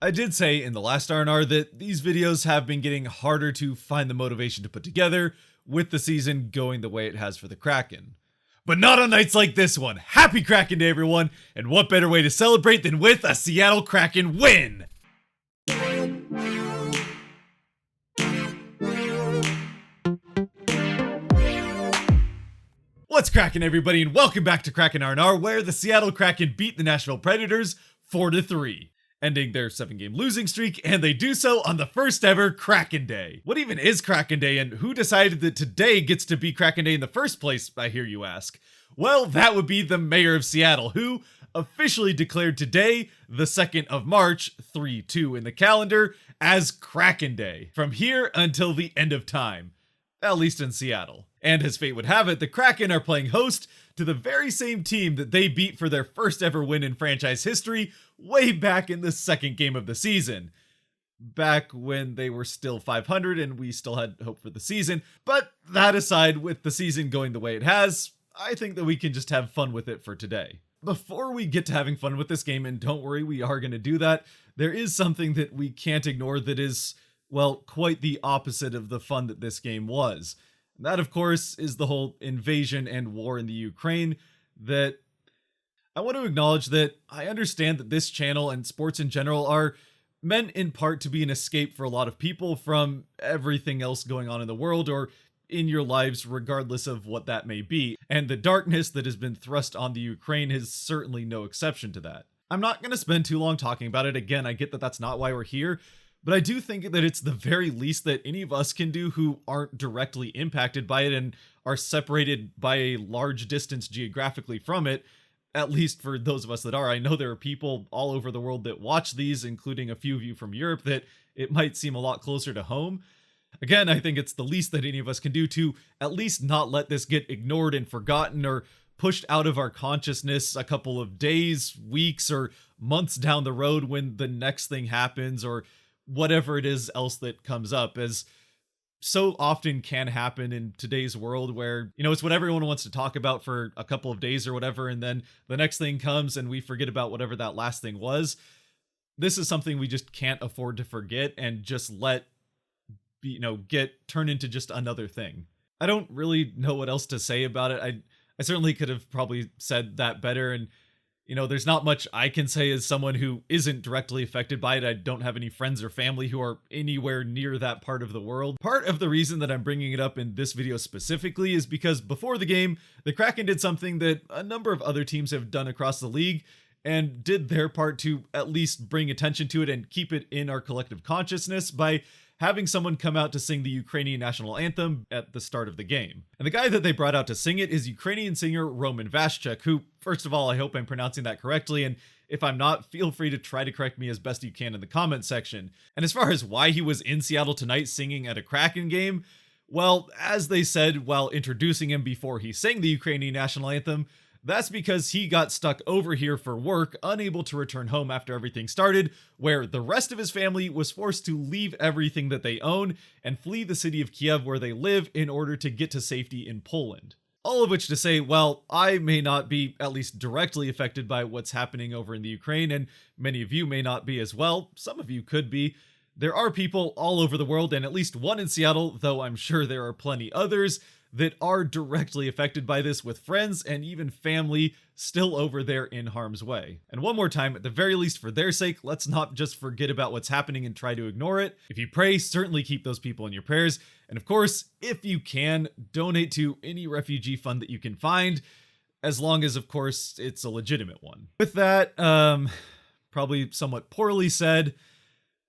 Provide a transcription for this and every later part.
I did say in the last R&R that these videos have been getting harder to find the motivation to put together with the season going the way it has for the Kraken. But not on nights like this one. Happy Kraken Day, everyone, and what better way to celebrate than with a Seattle Kraken win? What's cracking, everybody, and welcome back to Kraken R&R, where the Seattle Kraken beat the Nashville Predators 4-3. Ending their 7-game losing streak, and they do so on the first ever Kraken Day. What even is Kraken Day, and who decided that today gets to be Kraken Day in the first place, I hear you ask? Well, that would be the mayor of Seattle, who officially declared today, the 2nd of March, 3-2 in the calendar, as Kraken Day, from here until the end of time, at least in Seattle. And as fate would have it, the Kraken are playing host to the very same team that they beat for their first ever win in franchise history way back in the second game of the season. Back when they were still 500 and we still had hope for the season. But that aside, with the season going the way it has, I think that we can just have fun with it for today. Before we get to having fun with this game, and don't worry, we are going to do that, there is something that we can't ignore that is, well, quite the opposite of the fun that this game was. And that, of course, is the whole invasion and war in the Ukraine. That I want to acknowledge that I understand that this channel and sports in general are meant in part to be an escape for a lot of people from everything else going on in the world or in your lives, regardless of what that may be. And the darkness that has been thrust on the Ukraine is certainly no exception to that. I'm not going to spend too long talking about it. Again, I get that that's not why we're here. But I do think that it's the very least that any of us can do who aren't directly impacted by it and are separated by a large distance geographically from it, at least for those of us that are. I know there are people all over the world that watch these, including a few of you from Europe, that it might seem a lot closer to home. Again, I think it's the least that any of us can do to at least not let this get ignored and forgotten or pushed out of our consciousness a couple of days, weeks, or months down the road when the next thing happens or whatever it is else that comes up, as so often can happen in today's world where, it's what everyone wants to talk about for a couple of days or whatever, and then the next thing comes and we forget about whatever that last thing was. This is something we just can't afford to forget and just let, get turned into just another thing. I don't really know what else to say about it. I certainly could have probably said that better, and there's not much I can say as someone who isn't directly affected by it. I don't have any friends or family who are anywhere near that part of the world. Part of the reason that I'm bringing it up in this video specifically is because before the game, the Kraken did something that a number of other teams have done across the league and did their part to at least bring attention to it and keep it in our collective consciousness by having someone come out to sing the Ukrainian national anthem at the start of the game. And the guy that they brought out to sing it is Ukrainian singer Roman Vashchuk, who, first of all, I hope I'm pronouncing that correctly, and if I'm not, feel free to try to correct me as best you can in the comment section. And as far as why he was in Seattle tonight singing at a Kraken game, well, as they said while introducing him before he sang the Ukrainian national anthem, that's because he got stuck over here for work, unable to return home after everything started, where the rest of his family was forced to leave everything that they own and flee the city of Kiev where they live in order to get to safety in Poland. All of which to say, well, I may not be at least directly affected by what's happening over in the Ukraine, and many of you may not be as well. Some of you could be. There are people all over the world, and at least one in Seattle, though I'm sure there are plenty others, that are directly affected by this, with friends and even family still over there in harm's way. And one more time, at the very least for their sake, let's not just forget about what's happening and try to ignore it. If you pray, certainly keep those people in your prayers. And of course, if you can, donate to any refugee fund that you can find, as long as, of course, it's a legitimate one. With that, probably somewhat poorly said,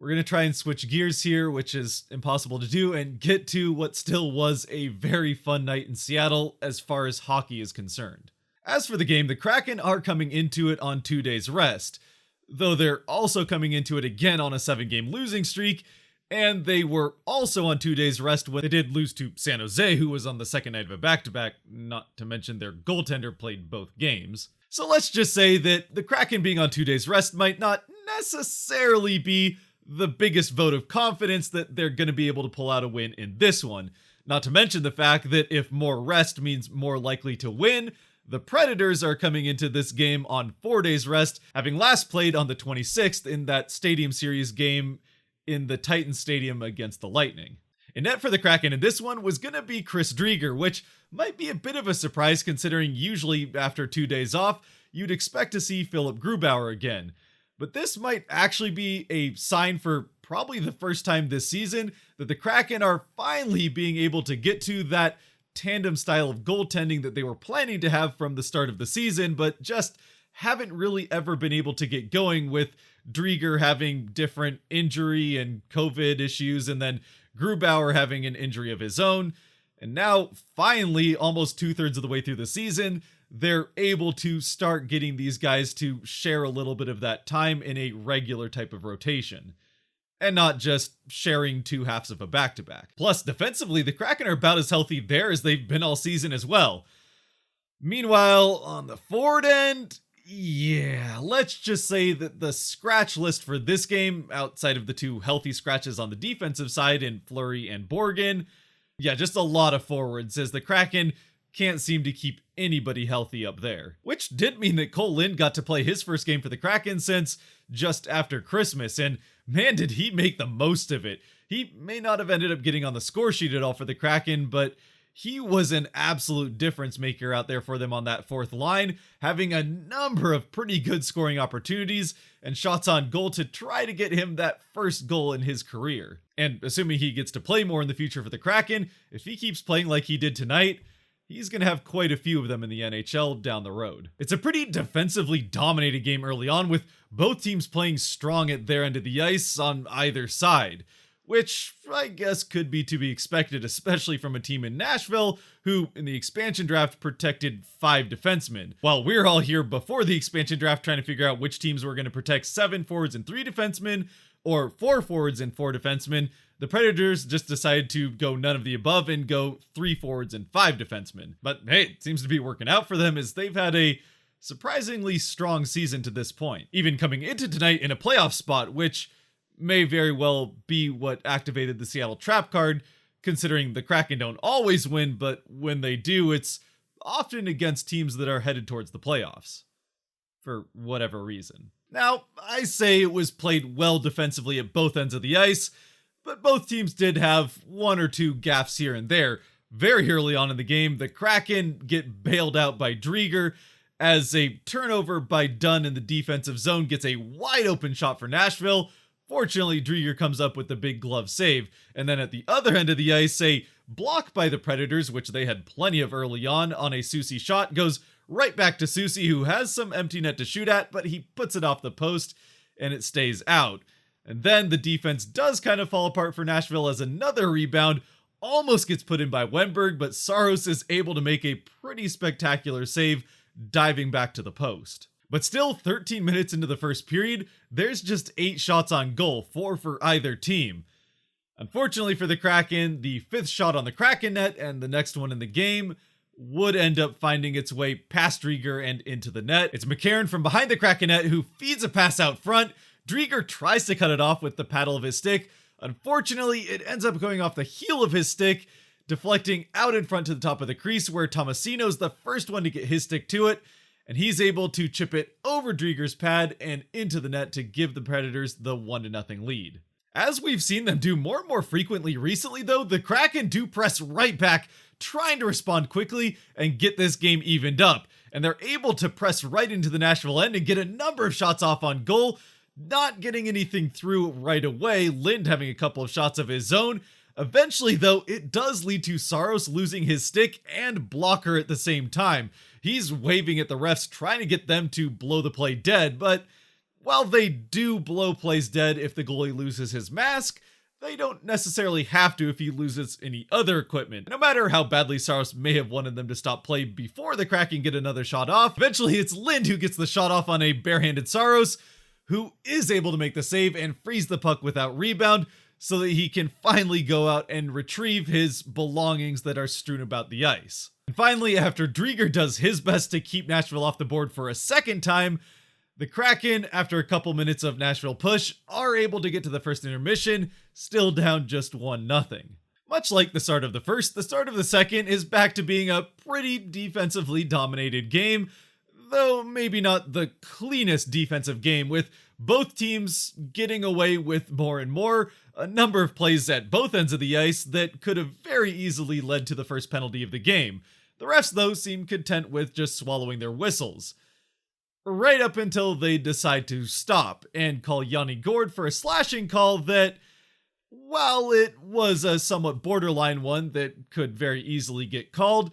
we're going to try and switch gears here, which is impossible to do, and get to what still was a very fun night in Seattle as far as hockey is concerned. As for the game, the Kraken are coming into it on 2 days rest, though they're also coming into it again on a 7-game losing streak, and they were also on 2 days rest when they did lose to San Jose, who was on the second night of a back-to-back, not to mention their goaltender played both games. So let's just say that the Kraken being on 2 days rest might not necessarily be the biggest vote of confidence that they're going to be able to pull out a win in this one. Not to mention the fact that if more rest means more likely to win, The Predators are coming into this game on 4 days rest, having last played on the 26th in that Stadium Series game in the Titan Stadium against the Lightning. In net for the Kraken in this one was going to be Chris Driedger, which might be a bit of a surprise considering usually after 2 days off, you'd expect to see Philip Grubauer again. But this might actually be a sign for probably the first time this season that the Kraken are finally being able to get to that tandem style of goaltending that they were planning to have from the start of the season, but just haven't really ever been able to get going, with Driedger having different injury and COVID issues, and then Grubauer having an injury of his own. And now, finally, almost 2/3 of the way through the season, they're able to start getting these guys to share a little bit of that time in a regular type of rotation, and not just sharing 2 halves of a back-to-back. Plus, defensively, the Kraken are about as healthy there as they've been all season as well. Meanwhile, on the forward end, yeah, let's just say that the scratch list for this game, outside of the 2 healthy scratches on the defensive side in Fleury and Borgen, yeah, just a lot of forwards, as the Kraken can't seem to keep anybody healthy up there. Which did mean that Cole Lind got to play his first game for the Kraken since just after Christmas, and man, did he make the most of it. He may not have ended up getting on the score sheet at all for the Kraken, but he was an absolute difference maker out there for them on that 4th line, having a number of pretty good scoring opportunities and shots on goal to try to get him that first goal in his career. And assuming he gets to play more in the future for the Kraken, if he keeps playing like he did tonight, he's going to have quite a few of them in the NHL down the road. It's a pretty defensively dominated game early on, with both teams playing strong at their end of the ice on either side, which I guess could be to be expected, especially from a team in Nashville who, in the expansion draft, protected 5 defensemen. While we're all here before the expansion draft trying to figure out which teams were going to protect 7 forwards and 3 defensemen, or 4 forwards and 4 defensemen, the Predators just decided to go none of the above and go 3 forwards and 5 defensemen. But hey, it seems to be working out for them, as they've had a surprisingly strong season to this point, even coming into tonight in a playoff spot, which may very well be what activated the Seattle trap card, considering the Kraken don't always win, but when they do, it's often against teams that are headed towards the playoffs, for whatever reason. Now, I say it was played well defensively at both ends of the ice, but both teams did have 1 or 2 gaffes here and there. Very early on in the game, the Kraken get bailed out by Driedger, as a turnover by Dunn in the defensive zone gets a wide open shot for Nashville. Fortunately, Driedger comes up with the big glove save, and then at the other end of the ice, a block by the Predators, which they had plenty of early on a Soucy shot, goes right back to Soucy, who has some empty net to shoot at, but he puts it off the post, and it stays out. And then the defense does kind of fall apart for Nashville, as another rebound almost gets put in by Wennberg, but Saros is able to make a pretty spectacular save, diving back to the post. But still, 13 minutes into the first period, there's just 8 shots on goal, 4 for either team. Unfortunately for the Kraken, the 5th shot on the Kraken net and the next one in the game would end up finding its way past Driedger and into the net. It's McCarron from behind the Kraken net who feeds a pass out front. Driedger tries to cut it off with the paddle of his stick. Unfortunately, it ends up going off the heel of his stick, deflecting out in front to the top of the crease, where Tomasino's the first one to get his stick to it, and he's able to chip it over Driedger's pad and into the net to give the Predators the 1-0 lead. As we've seen them do more and more frequently recently, though, the Kraken do press right back, trying to respond quickly and get this game evened up, and they're able to press right into the Nashville end and get a number of shots off on goal, not getting anything through right away, Lind having a couple of shots of his own. Eventually, though, it does lead to Saros losing his stick and blocker at the same time. He's waving at the refs, trying to get them to blow the play dead, but while they do blow plays dead if the goalie loses his mask, they don't necessarily have to if he loses any other equipment. No matter how badly Saros may have wanted them to stop play before the Kraken get another shot off, eventually it's Lind who gets the shot off on a barehanded Saros, who is able to make the save and freeze the puck without rebound, so that he can finally go out and retrieve his belongings that are strewn about the ice. And finally, after Driedger does his best to keep Nashville off the board for a second time, the Kraken, after a couple minutes of Nashville push, are able to get to the first intermission, still down just 1-0. Much like the start of the first, the start of the second is back to being a pretty defensively dominated game, though maybe not the cleanest defensive game, with both teams getting away with more and more, a number of plays at both ends of the ice that could have very easily led to the first penalty of the game. The refs, though, seem content with just swallowing their whistles. Right up until they decide to stop and call Yanni Gourde for a slashing call that, while it was a somewhat borderline one that could very easily get called,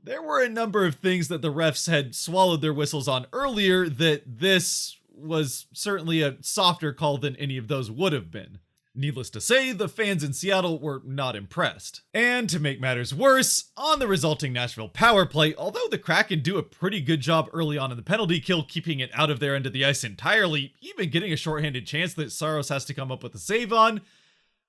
there were a number of things that the refs had swallowed their whistles on earlier that this was certainly a softer call than any of those would have been. Needless to say, the fans in Seattle were not impressed. And to make matters worse, on the resulting Nashville power play, although the Kraken do a pretty good job early on in the penalty kill, keeping it out of their end of the ice entirely, even getting a shorthanded chance that Saros has to come up with a save on,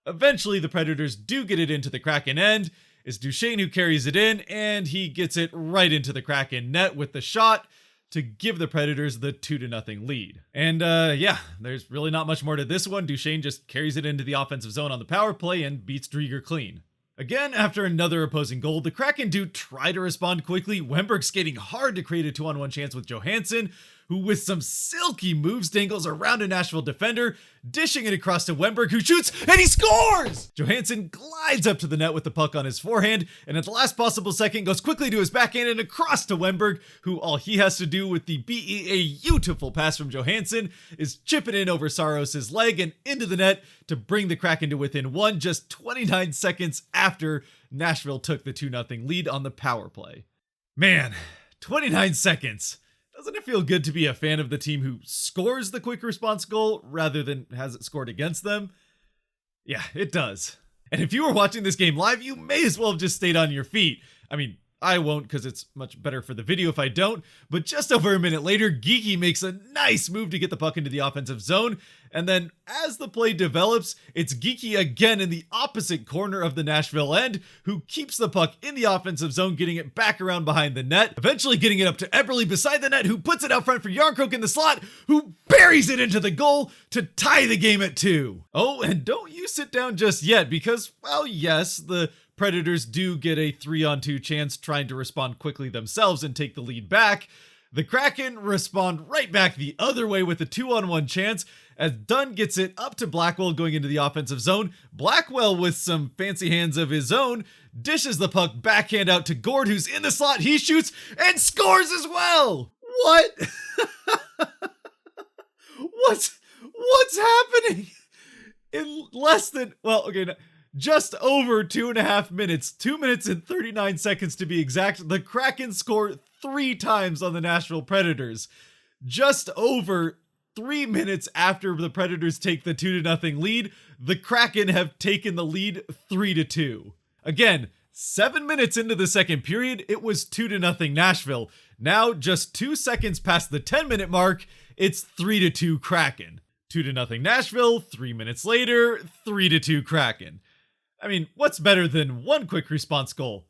eventually the Predators do get it into the Kraken end. It's Duchesne who carries it in, and he gets it right into the Kraken net with the shot to give the Predators the 2-0 lead. And yeah, there's really not much more to this one. Duchesne just carries it into the offensive zone on the power play and beats Drieger clean. Again, after another opposing goal, the Kraken do try to respond quickly. Wemberg skating hard to create a 2-on-1 chance with Johansson, who with some silky moves dangles around a Nashville defender, dishing it across to Wemberg, who shoots, and he scores! Johansson glides up to the net with the puck on his forehand, and at the last possible second goes quickly to his backhand and across to Wemberg, who all he has to do with the beautiful pass from Johansson is chip it in over Saros' leg and into the net to bring the Kraken to within one just 29 seconds after Nashville took the 2-0 lead on the power play. Man, 29 seconds. Doesn't it feel good to be a fan of the team who scores the quick response goal rather than has it scored against them? Yeah, it does. And if you were watching this game live, you may as well have just stayed on your feet. I mean, I won't because it's much better for the video if I don't, but just over a minute later, Geekie makes a nice move to get the puck into the offensive zone, and then as the play develops, it's Geekie again in the opposite corner of the Nashville end, who keeps the puck in the offensive zone, getting it back around behind the net, eventually getting it up to Eberle beside the net, who puts it out front for Jarnkrok in the slot, who buries it into the goal to tie the game at 2. Oh, and don't you sit down just yet, because, well, yes, the Predators do get a 3-on-2 chance trying to respond quickly themselves and take the lead back. The Kraken respond right back the other way with a 2-on-1 chance as Dunn gets it up to Blackwell going into the offensive zone. Blackwell, with some fancy hands of his own, dishes the puck backhand out to Gourde, who's in the slot. He shoots and scores as well. What? What's happening? In less than, well, okay, just over 2.5 minutes, 2 minutes and 39 seconds to be exact, the Kraken score 3 times on the Nashville Predators. Just over 3 minutes after the Predators take the 2-0 lead, the Kraken have taken the lead 3-2. Again, 7 minutes into the second period, it was 2-0 Nashville. Now, just 2 seconds past the 10-minute mark, it's 3-2 Kraken. 2-0 Nashville, 3 minutes later, 3-2 Kraken. I mean, what's better than 1 quick response goal?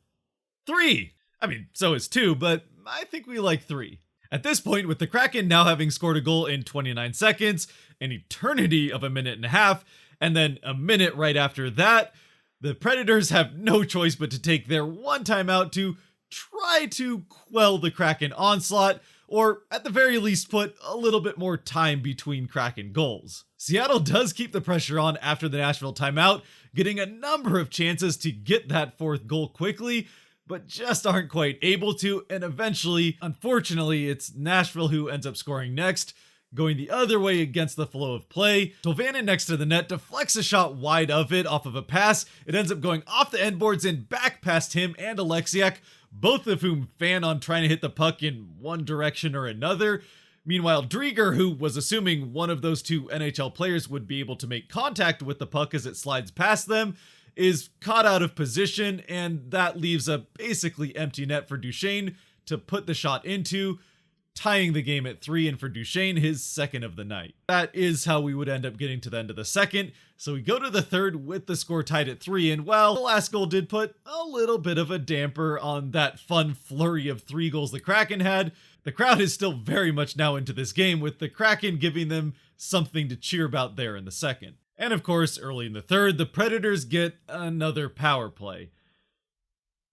3! I mean, so is 2, but I think we like 3. At this point, with the Kraken now having scored a goal in 29 seconds, an eternity of a minute and a half, and then a minute right after that, the Predators have no choice but to take their one timeout to try to quell the Kraken onslaught, or at the very least put a little bit more time between Kraken goals. Seattle does keep the pressure on after the Nashville timeout, getting a number of chances to get that 4th goal quickly, but just aren't quite able to, and eventually, unfortunately, it's Nashville who ends up scoring next, going the other way against the flow of play. Tolvanen next to the net deflects a shot wide of it off of a pass. It ends up going off the end boards and back past him and Alexiak, both of whom fan on trying to hit the puck in one direction or another. Meanwhile, Drieger, who was assuming one of those 2 NHL players would be able to make contact with the puck as it slides past them, is caught out of position, and that leaves a basically empty net for Duchesne to put the shot into, tying the game at 3, and for Duchesne, his 2nd of the night. That is how we would end up getting to the end of the second, so we go to the third with the score tied at 3, and while the last goal did put a little bit of a damper on that fun flurry of 3 goals the Kraken had, the crowd is still very much now into this game, with the Kraken giving them something to cheer about there in the second. And of course, early in the third, the Predators get another power play.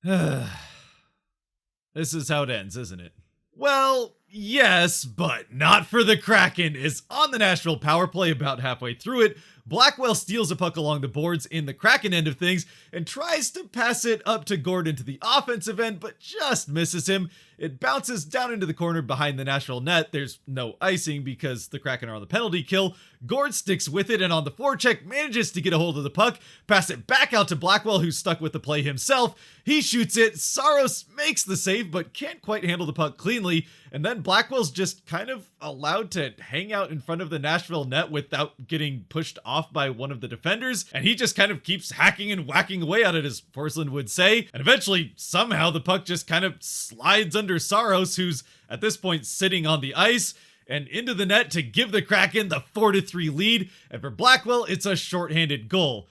This is how it ends, isn't it? Well, yes, but not for the Kraken, is on the Nashville power play about halfway through it. Blackwell steals a puck along the boards in the Kraken end of things and tries to pass it up to Gordon to the offensive end, but just misses him. It bounces down into the corner behind the Nashville net. There's no icing because the Kraken are on the penalty kill. Gord sticks with it and on the forecheck manages to get a hold of the puck, pass it back out to Blackwell, who's stuck with the play himself. He shoots it. Saros makes the save, but can't quite handle the puck cleanly. And then Blackwell's just kind of allowed to hang out in front of the Nashville net without getting pushed off by one of the defenders. And he just kind of keeps hacking and whacking away at it, as Forsland would say. And eventually, somehow, the puck just kind of slides under Saros, who's at this point sitting on the ice, and into the net to give the Kraken the 4-3 lead. And for Blackwell, it's a shorthanded goal.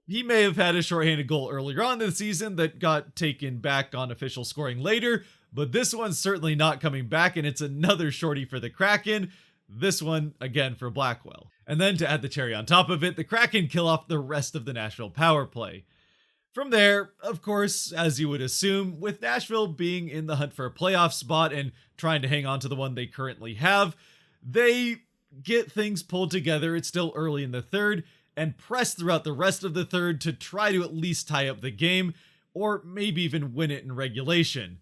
He may have had a shorthanded goal earlier on in the season that got taken back on official scoring later, but this one's certainly not coming back, and it's another shorty for the Kraken. This one, again, for Blackwell. And then to add the cherry on top of it, the Kraken kill off the rest of the Nashville power play. From there, of course, as you would assume, with Nashville being in the hunt for a playoff spot and trying to hang on to the one they currently have, they get things pulled together. It's still early in the third, and press throughout the rest of the third to try to at least tie up the game, or maybe even win it in regulation.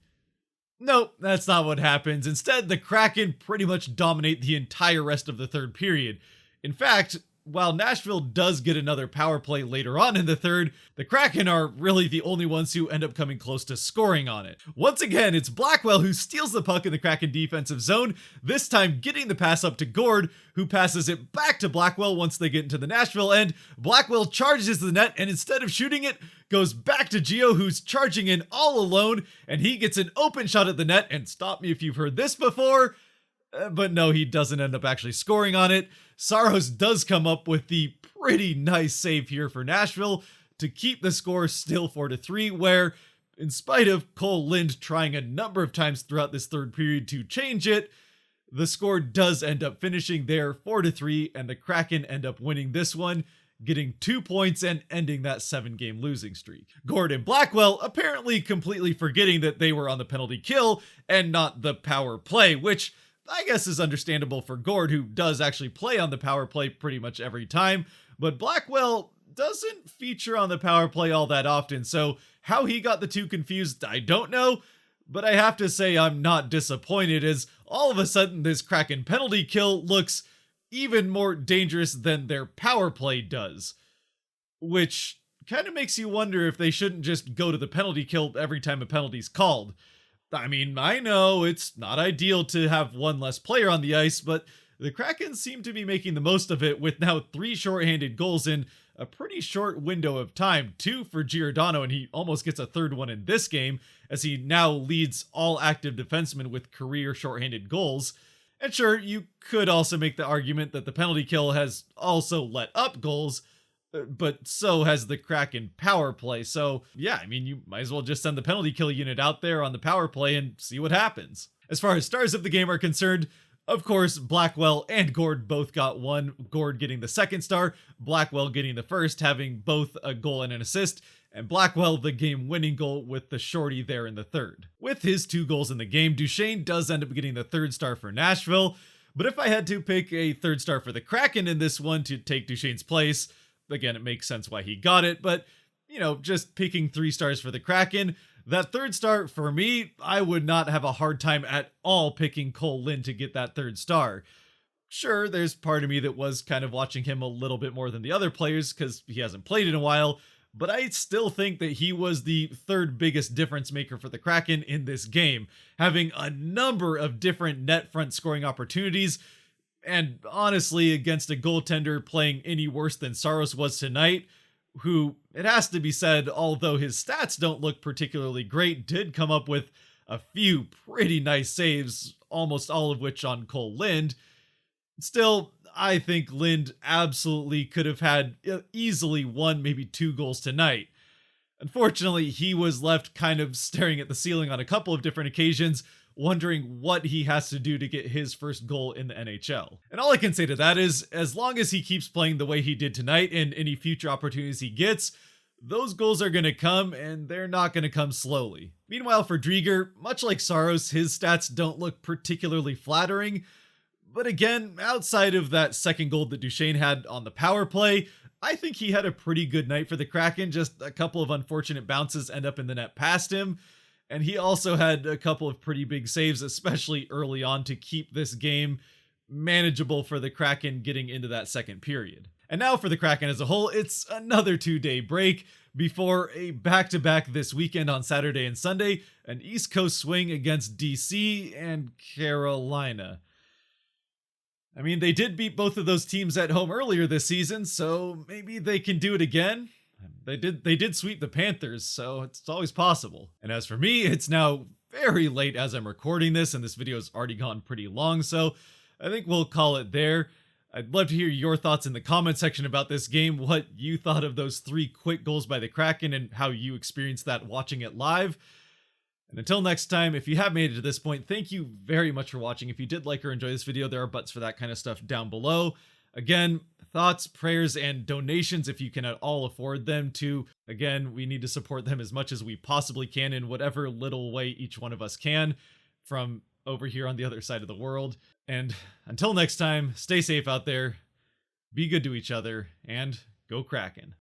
Nope, that's not what happens. Instead, the Kraken pretty much dominate the entire rest of the third period. In fact, while Nashville does get another power play later on in the third, the Kraken are really the only ones who end up coming close to scoring on it. Once again, it's Blackwell who steals the puck in the Kraken defensive zone, this time getting the pass up to Gord, who passes it back to Blackwell once they get into the Nashville end. Blackwell charges the net, and instead of shooting it, goes back to Gio, who's charging in all alone, and he gets an open shot at the net, and stop me if you've heard this before, but no, he doesn't end up actually scoring on it. Saros does come up with the pretty nice save here for Nashville to keep the score still 4-3, where, in spite of Cole Lind trying a number of times throughout this third period to change it, the score does end up finishing there 4-3, and the Kraken end up winning this one, getting 2 points and ending that 7-game losing streak. Gord and Blackwell apparently completely forgetting that they were on the penalty kill and not the power play, which I guess is understandable for Gord, who does actually play on the power play pretty much every time, but Blackwell doesn't feature on the power play all that often, so how he got the two confused, I don't know, but I have to say I'm not disappointed, as all of a sudden this Kraken penalty kill looks even more dangerous than their power play does, which kind of makes you wonder if they shouldn't just go to the penalty kill every time a penalty's called. I mean, I know it's not ideal to have one less player on the ice, but the Kraken seem to be making the most of it with now 3 shorthanded goals in a pretty short window of time. 2 for Giordano, and he almost gets a third one in this game, as he now leads all active defensemen with career shorthanded goals. And sure, you could also make the argument that the penalty kill has also let up goals, but so has the Kraken power play. So yeah, I mean, you might as well just send the penalty kill unit out there on the power play and see what happens. As far as stars of the game are concerned, of course, Blackwell and Gord both got one, Gord getting the second star, Blackwell getting the first, having both a goal and an assist, and Blackwell the game-winning goal with the shorty there in the third. With his 2 goals in the game, Duchesne does end up getting the third star for Nashville, but if I had to pick a third star for the Kraken in this one to take Duchesne's place, again, it makes sense why he got it, but, you know, just picking 3 stars for the Kraken, that third star, for me, I would not have a hard time at all picking Cole Lind to get that third star. Sure, there's part of me that was kind of watching him a little bit more than the other players because he hasn't played in a while, but I still think that he was the third biggest difference maker for the Kraken in this game, having a number of different net front scoring opportunities. And honestly, against a goaltender playing any worse than Saros was tonight, who, it has to be said, although his stats don't look particularly great, did come up with a few pretty nice saves, almost all of which on Cole Lind. Still, I think Lind absolutely could have had easily 1, maybe 2 goals tonight. Unfortunately, he was left kind of staring at the ceiling on a couple of different occasions, wondering what he has to do to get his first goal in the NHL. And all I can say to that is, as long as he keeps playing the way he did tonight and any future opportunities he gets, those goals are going to come, and they're not going to come slowly. Meanwhile, for Drieger, much like Saros, his stats don't look particularly flattering. But again, outside of that second goal that Duchesne had on the power play, I think he had a pretty good night for the Kraken. Just a couple of unfortunate bounces end up in the net past him. And he also had a couple of pretty big saves, especially early on, to keep this game manageable for the Kraken getting into that second period. And now for the Kraken as a whole, it's another 2-day break before a back-to-back this weekend on Saturday and Sunday, an East Coast swing against DC and Carolina. I mean, they did beat both of those teams at home earlier this season, so maybe they can do it again. They did sweep the Panthers, so it's always possible. And as for me, it's now very late as I'm recording this, and this video has already gone pretty long, so I think we'll call it there. I'd love to hear your thoughts in the comment section about this game, what you thought of those 3 quick goals by the Kraken, and how you experienced that watching it live. And until next time, if you have made it to this point, thank you very much for watching. If you did like or enjoy this video, there are buttons for that kind of stuff down below. Again, thoughts, prayers, and donations if you can at all afford them to. Again, we need to support them as much as we possibly can in whatever little way each one of us can from over here on the other side of the world. And until next time, stay safe out there, be good to each other, and go Kraken.